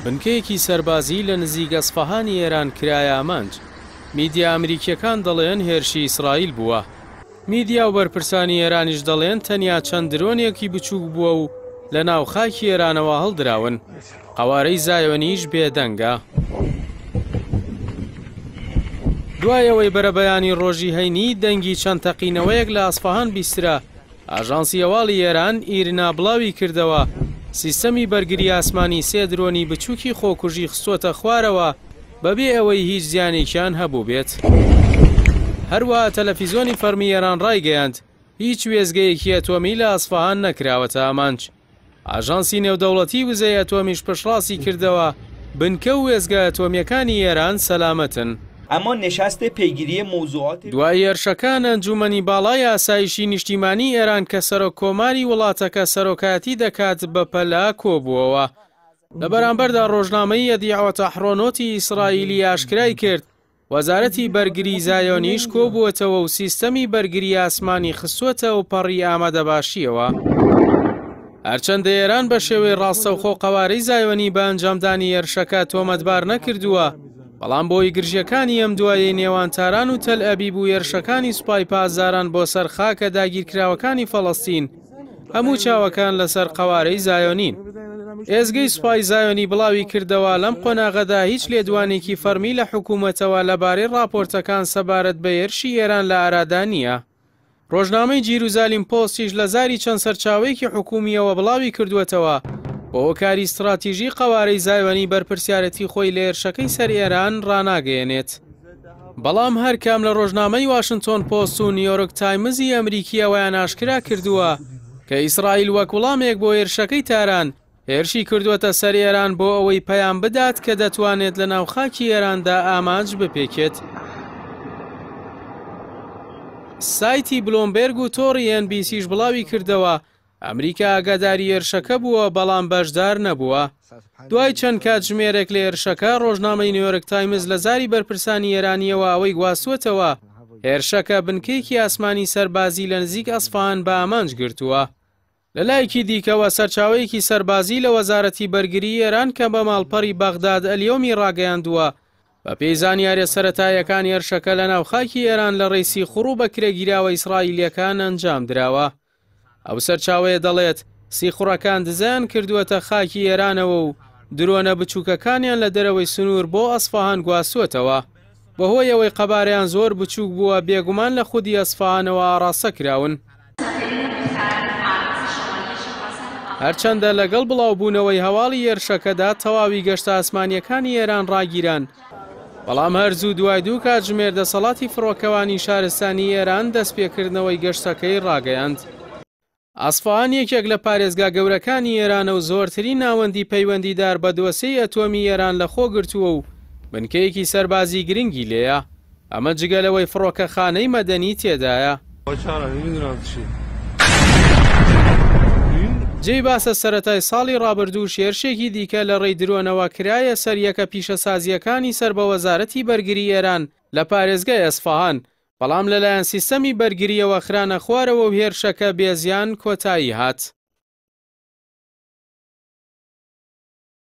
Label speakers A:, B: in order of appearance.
A: بنکەیەکی سەربازی لە نزیک ئەسفەهانی ئێران کرایە ئامانج. میدیا ئەمریکیەکان دەڵێن هێرشی ئیسرائیل بووە. میدیا و بەرپرسانی ئێرانیش دەڵێن تەنیا چەند درۆنێکی بچووک بووە و لە ناو خاکی ئێرانەوە هەڵدراون. قەوارەی زایۆنیش بێدەنگە. دوایەوەی بەرەبەیانی ڕۆژی هەینی دەنگی چەند تەقینەوەیەک لە ئەسفەهان بیسترا، ئاژانسی هەواڵی ئێران ئیرنا بڵاوی کردەوە سیستەمی بەرگری ئاسمانی سێ درۆنی بچووکی خۆکوژی خستۆتە خوارەوە بەبێ ئەوەی هیچ زیانێکیان هەبوو بێت. هەروەها تەلەڤیزۆنی فەرمی ئێران ڕایگەیاند هیچ وێزگەیەکی ئەتۆمی لە ئەسفەهان نەکراوەتە ئامانج. ئاژانسی نێودەوڵەتی وزەی ئەتۆمیش پشتڕاستی کردەوە بنکە و وێزگە ئەتۆمیەکانی ئێران سەلامەتن.
B: اما نشست پیگیری موضوعات
A: دوای هێرشەکان ئەنجومەنی باڵای ئاسایشی نیشتیمانی ئێران کە سەرۆکۆماری وڵاتەکە سەرۆکاتی دەکات بەپەلا کۆبووەوە. لە بەرامبەردا ڕۆژنامەی یەدیعوە تەحڕۆنۆتی ئیسرائیلی ئاشکرای کرد وەزارەتی بەرگری زایۆنیش کۆبووەتەوە و سیستەمی بەرگری ئاسمانی خستووەتە و پەڕی ئامادەباشیەوە. هەرچەندە ئێران بە شێوەی ڕاستەوخۆ قەوارەی زایۆنی بە ئەنجامدانی هێرشەکە تۆمەتبار نەکردووە، بەڵام بۆی گرژیەکانی ئەم دوایەی نێوان تاران و تەل ئەبیب و هێرشەکانی سوپای پازاران بۆ سەر خاکە داگیرکراوەکانی فەڵەستین هەموو چاوەکان لەسەر قەوارەی زایۆنین. ئێزگەی سوپای زایۆنی بڵاوی کردەوە لەم قۆناغەدا هیچ لێدوانێکی فەرمی لە حکوومەتەوە لەبارەی راپۆرتەکان سەبارەت بە هێرشی ئێران لە ئارادا نییە. ڕۆژنامەی جیروزالیم پۆستیش لە زاری چەند سەرچاوەیەکی حکومیەوە بڵاوی کردوێتەوە بۆ هۆکاری استراتیژی قەوارەی زایۆنی بەرپرسیارەتی خۆی لە هێرشەکەی سەر ئێران ڕاناگەیەنێت. بەڵام هەر کام لە ڕۆژنامەی واشنتۆن پۆست و نیویۆرک تایمزی ئەمریکیەوەیان ئاشکرا کردووە کە ئیسرائیل وەک وەڵامێک بۆ هێرشەکەی تاران هێرشی کردووەتە سەر ئێران بۆ ئەوەی پەیام بدات کە دەتوانێت لە ناو خاکی ئێراندا ئامانج بپێکێت. سایتی بلۆمبێرگ و تۆڕی NBCش بڵاوی کردەوە ئەمریکا ئاگاداری هێرشەکە بووە بەڵام بەشدار نەبووە. دوای چەند کات ژمێرێک لە هێرشەکە ڕۆژنامەی نیویۆرک تایمز لە زاری بەرپرسانی ئێرانیەوە ئەوەی گواستووەتەوە هێرشەکە بنکەیەکی ئاسمانی سەربازی لە نزیک ئەسفەهان بە ئامانج گرتووە. لە لایەکی دیکەوە سەرچاوەیەکی سەربازی لە وەزارەتی بەرگری ئێران کە بە ماڵپەڕی بەغداد ئەلیۆمی ڕاگەیاندووە بە پێی زانیاریە سەرەتایەکان هێرشەکە لە ناو خاکی ئێران لە ڕێسی خوڕ بە کرێگیراوە ئیسرائیلیەکان ئەنجام درراوە. ئەو سەرچاوەیە دەڵێت سیخوڕەکان دزیان کردووەتە خاکی ئێرانەوە و درۆنە بچووکەکانیان لە دەرەوەی سنوور بۆ ئەسفەهان گواستووەتەوە. بەهۆی ئەوەی قەبارەیان زۆر بچووک بووە بێگومان لە خودی ئەسفەهانەوە ئاڕاستە کراون. هەرچەندە لەگەڵ بڵاوبوونەوەی هەواڵی هێرشەکەدا تەواوی گەشتە ئاسمانیەکانی ئێران ڕاگیران، بەڵام هەرزوو دوای دوو کات ژمێر دەسەڵاتی فڕۆکەوانی شارستانی ئێران دەستپێکردنەوەی گەشتەکەی ڕاگەیاند. ئەسفەهان یەکێک لە پارێزگا گەورەکانی ئێرانە و زۆرترین ناوەندی پەیوەندیدار بە دۆسەی ئەتۆمی ئێران لە خۆ گرتووە و بنکەیەکی سەربازی گرنگی لێیە. ئەمە جگەلەوەی فڕۆکەخانەی مەدەنی تێدایە. جێی باسە سەرەتای ساڵی ڕابردوو هێرشێکی دیکە لە ڕێی درۆنەوە کرایە سەر یەکە پیشەسازیەکانی سەر بە وەزارەتی بەرگری ئێران لە پارێزگای ئەسفەهان، بەڵام لەلایەن سیستەمی بەرگریەوە خرانە خوارەوە و هێرشەکە بێزیان کۆتایی هات.